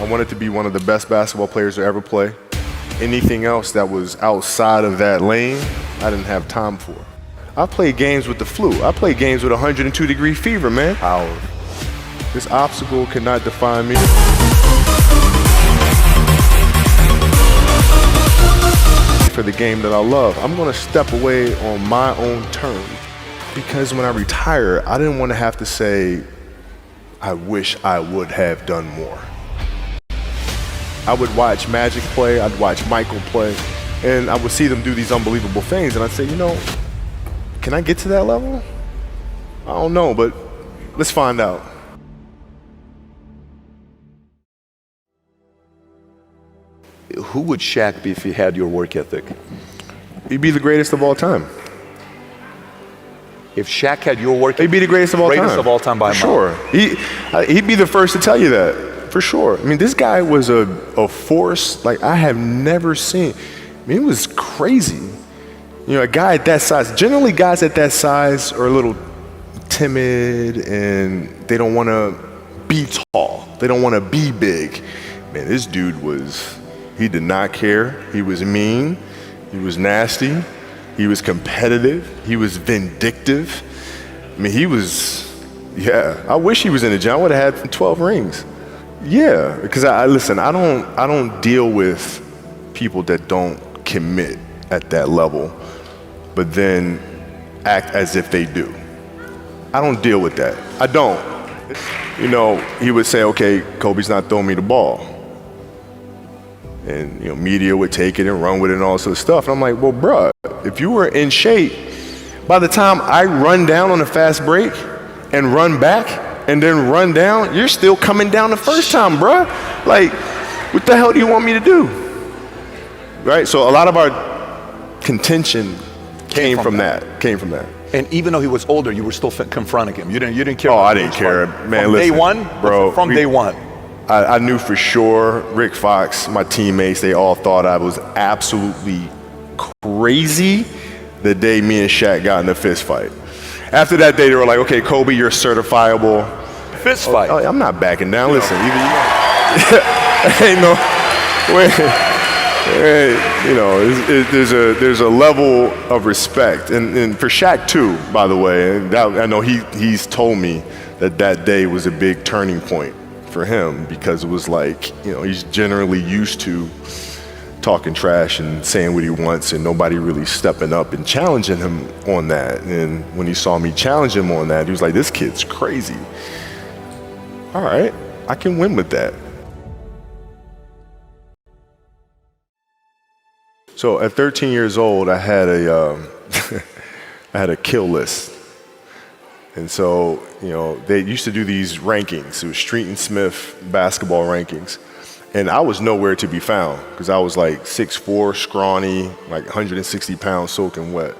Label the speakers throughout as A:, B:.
A: I wanted to be one of the best basketball players to ever play. Anything else that was outside of that lane, I didn't have time for. I played games with the flu. I played games with 102-degree fever, man. This obstacle cannot define me. For the game that I love, I'm gonna step away on my own terms, because when I retire, I didn't want to have to say, I wish I would have done more. I would watch Magic play, I'd watch Michael play, and I would see them do these unbelievable things, and I'd say, you know, can I get to that level? I don't know, but let's find out.
B: Who would Shaq be if he had your work ethic?
A: He'd be the greatest of all time.
B: If Shaq had your work ethic,
A: he'd be the greatest of all time.
B: Greatest of all time by a mile.
A: Sure. He'd be the first to tell you that, for sure. I mean, this guy was a force like I have never seen. I mean, it was crazy. You know, a guy at that size, generally guys at that size are a little timid and they don't want to be tall. They don't want to be big. Man, this dude he did not care. He was mean. He was nasty. He was competitive. He was vindictive. I mean, I wish he was in the gym. I would have had 12 rings. Yeah, because listen, I don't deal with people that don't commit at that level, but then act as if they do. I don't deal with that. I don't. You know, he would say, okay, Kobe's not throwing me the ball. And, you know, media would take it and run with it and all this sort of stuff. And I'm like, well, bruh, if you were in shape, by the time I run down on a fast break and run back and then run down, you're still coming down the first time, bruh. Like, what the hell do you want me to do? Right? So a lot of our contention came from that.
B: And even though he was older, you were still confronting him. You didn't care.
A: Oh, I didn't care, man.
B: From day one, bro. From day one.
A: I knew for sure Rick Fox, my teammates, they all thought I was absolutely crazy the day me and Shaq got in a fist fight. After that day, they were like, okay, Kobe, you're certifiable.
B: Fist fight?
A: Oh, I'm not backing down. Listen, ain't no way. You know, there's a level of respect. And for Shaq, too, by the way, I know he's told me that day was a big turning point for him, because it was like, you know, he's generally used to talking trash and saying what he wants and nobody really stepping up and challenging him on that. And when he saw me challenge him on that, he was like, this kid's crazy. All right, I can win with that. So at 13 years old, I had a kill list. And so, you know, they used to do these rankings. It was Street and Smith basketball rankings. And I was nowhere to be found, because I was like 6'4", scrawny, like 160 pounds soaking wet.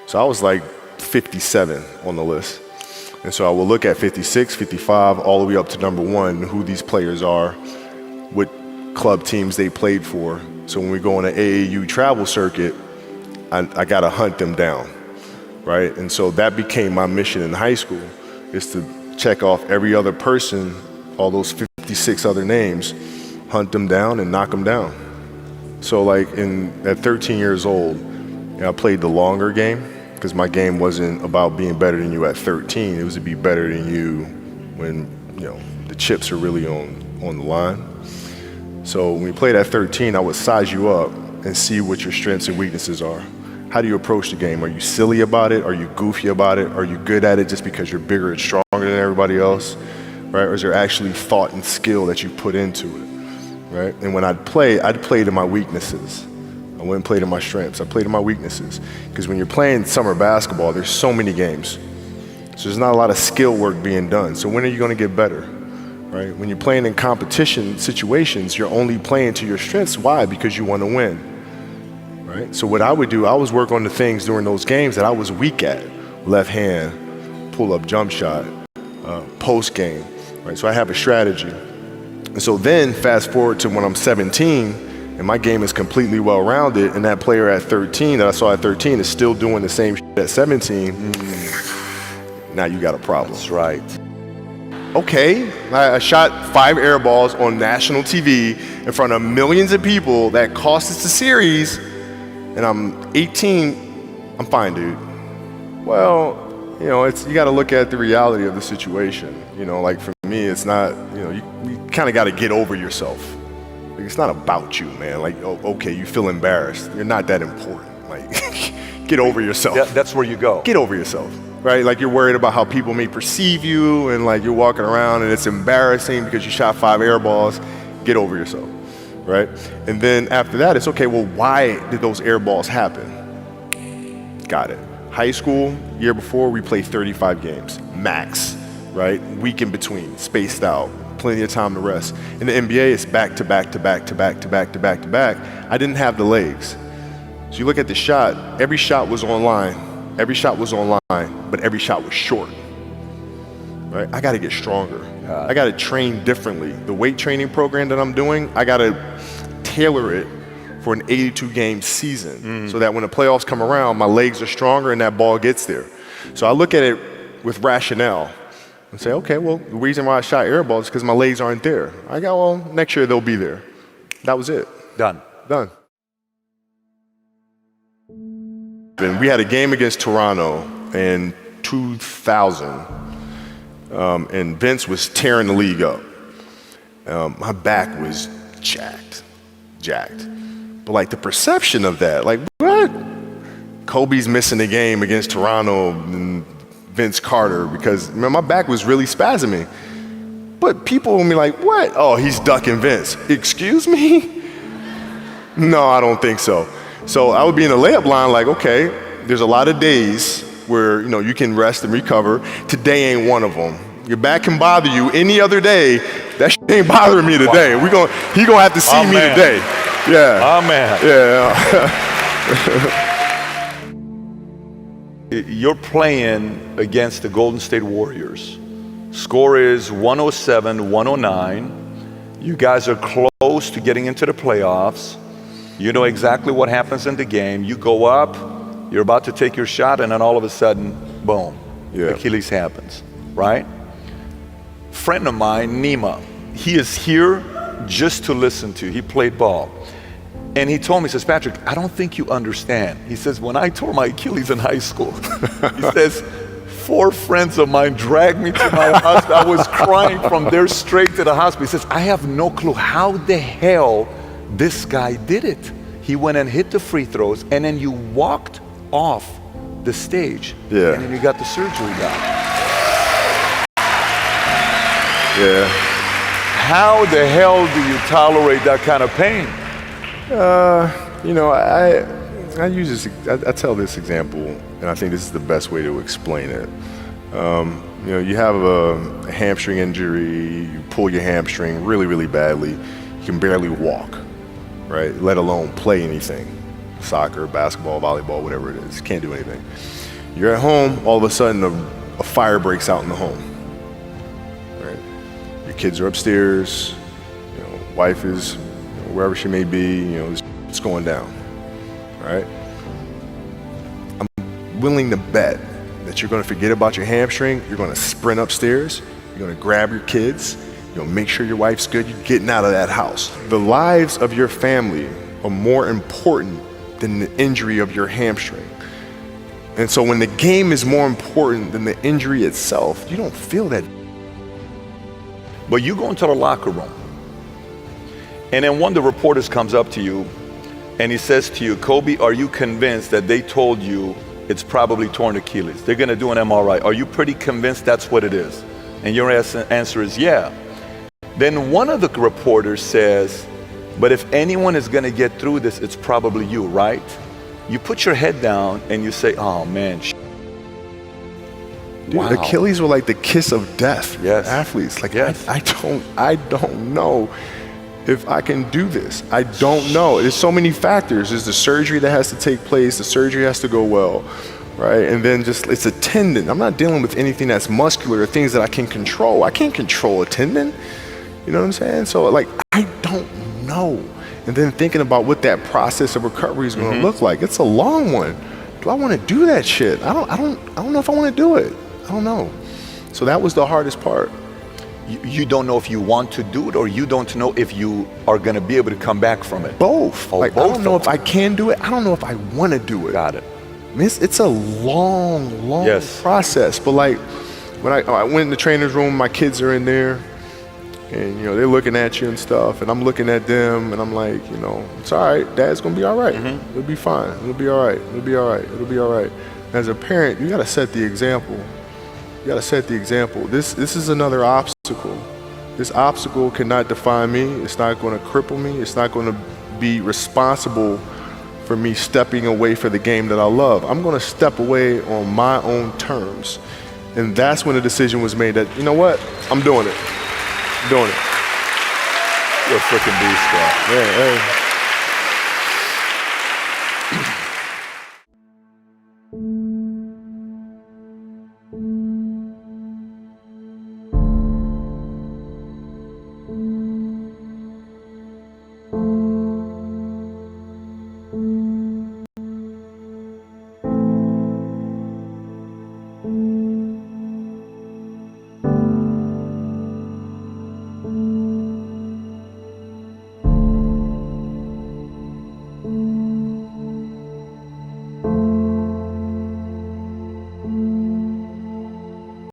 A: So I was like 57 on the list. And so I would look at 56, 55, all the way up to number 1, who these players are, what club teams they played for. So when we go on an AAU travel circuit, I got to hunt them down. Right? And so that became my mission in high school, is to check off every other person, all those 56 other names, hunt them down and knock them down. So like at 13 years old, I played the longer game, because my game wasn't about being better than you at 13. It was to be better than you when, you know, the chips are really on the line. So when we played at 13, I would size you up and see what your strengths and weaknesses are. How do you approach the game? Are you silly about it? Are you goofy about it? Are you good at it just because you're bigger and stronger than everybody else? Right? Or is there actually thought and skill that you put into it? Right? And when I'd play to my weaknesses. I wouldn't play to my strengths. I played to my weaknesses. Because when you're playing summer basketball, there's so many games. So there's not a lot of skill work being done. So when are you going to get better? Right? When you're playing in competition situations, you're only playing to your strengths. Why? Because you want to win. Right? So what I would do, I was work on the things during those games that I was weak at. Left hand, pull-up jump shot, post game. Right? So I have a strategy. And so then fast forward to when I'm 17 and my game is completely well-rounded, and that player at 13 that I saw at 13 is still doing the same shit at 17, now you got a problem.
B: That's right.
A: okay, I shot 5 air balls on national TV in front of millions of people that cost us the series, and I'm 18, I'm fine, dude. Well, you know, you got to look at the reality of the situation. You know, like for me, it's not, you know, you kind of got to get over yourself. Like, it's not about you, man. Like, oh, okay, you feel embarrassed. You're not that important. Like, get over yourself.
B: That's where you go.
A: Get over yourself, right? Like, you're worried about how people may perceive you, and like you're walking around and it's embarrassing because you shot 5 air balls. Get over yourself, right? And then after that, it's okay, well, why did those air balls happen? Got it. High school, year before, we played 35 games, max, right? Week in between, spaced out, plenty of time to rest. In the NBA, it's back to back to back to back to back to back to back. I didn't have the legs. So you look at the shot, every shot was online, but every shot was short, right? I gotta get stronger. I gotta train differently. The weight training program that I'm doing, I gotta tailor it for an 82-game season so that when the playoffs come around, my legs are stronger and that ball gets there. So I look at it with rationale and say, okay, well, the reason why I shot air balls is because my legs aren't there. I go, well, next year they'll be there. That was it.
B: Done.
A: And we had a game against Toronto in 2000, and Vince was tearing the league up. My back was jacked. But like the perception of that, like what? Kobe's missing the game against Toronto and Vince Carter because man, my back was really spasming. But people will be like, what? Oh, he's ducking Vince. Excuse me? No, I don't think so. So I would be in the layup line like, okay, there's a lot of days where, you know, you can rest and recover. Today ain't one of them. Your back can bother you any other day. That shit ain't bothering me today. He gonna have to see me today. Yeah.
B: Amen.
A: Yeah.
B: You're playing against the Golden State Warriors. Score is 107-109. You guys are close to getting into the playoffs. You know exactly what happens in the game. You go up, you're about to take your shot, and then all of a sudden, boom, Achilles happens, right? Friend of mine, Nima, he is here just to listen to you. He played ball. And he told me, he says, Patrick, I don't think you understand. He says, when I tore my Achilles in high school, he says, 4 friends of mine dragged me to my hospital. I was crying from there straight to the hospital. He says, I have no clue how the hell this guy did it. He went and hit the free throws, and then you walked off the stage.
A: Yeah.
B: And then you got the surgery done.
A: Yeah.
B: How the hell do you tolerate that kind of pain?
A: You know, I use this. I tell this example, and I think this is the best way to explain it. You know, you have a hamstring injury, you pull your hamstring really, really badly, you can barely walk, right? Let alone play anything, soccer, basketball, volleyball, whatever it is. Can't do anything. You're at home, all of a sudden a fire breaks out in the home, right? Your kids are upstairs, you know, wife is wherever she may be, you know, it's going down, right? I'm willing to bet that you're gonna forget about your hamstring, you're gonna sprint upstairs, you're gonna grab your kids, you're gonna make sure your wife's good, you're getting out of that house. The lives of your family are more important than the injury of your hamstring. And so when the game is more important than the injury itself, you don't feel that.
B: But you go into the locker room, and then one of the reporters comes up to you and he says to you, Kobe, are you convinced that they told you it's probably torn Achilles? They're gonna do an MRI. Are you pretty convinced that's what it is? And your answer is yeah. Then one of the reporters says, but if anyone is gonna get through this, it's probably you, right? You put your head down and you say, oh man,
A: Dude,
B: wow.
A: Achilles were like the kiss of death for athletes. Like,
B: yes.
A: I don't know if I can do this. I don't know. There's so many factors. There's the surgery that has to take place. The surgery has to go well, right? And then just, it's a tendon. I'm not dealing with anything that's muscular or things that I can control. I can't control a tendon. You know what I'm saying? So like, I don't know. And then thinking about what that process of recovery is going to look like. It's a long one. Do I want to do that shit? I don't know if I want to do it. I don't know. So that was the hardest part.
B: You don't know if you want to do it, or you don't know if you are going to be able to come back from it?
A: Both.
B: Oh,
A: like,
B: both
A: I don't know
B: of
A: if I can do it. I don't know if I want to do it.
B: Got it.
A: I mean, it's a long, long
B: Yes.
A: process. But like, when I went in the trainer's room, my kids are in there, and you know they're looking at you and stuff, and I'm looking at them, and I'm like, you know, it's all right. Dad's gonna be all right. It'll be fine. It'll be all right. It'll be all right. It'll be all right. As a parent, you gotta set the example. You gotta set the example. This is another obstacle. This obstacle cannot define me. It's not gonna cripple me. It's not gonna be responsible for me stepping away for the game that I love. I'm gonna step away on my own terms. And that's when the decision was made that, you know what, I'm doing it. I'm doing it.
B: You're a freaking beast, bro.
A: Yeah, hey.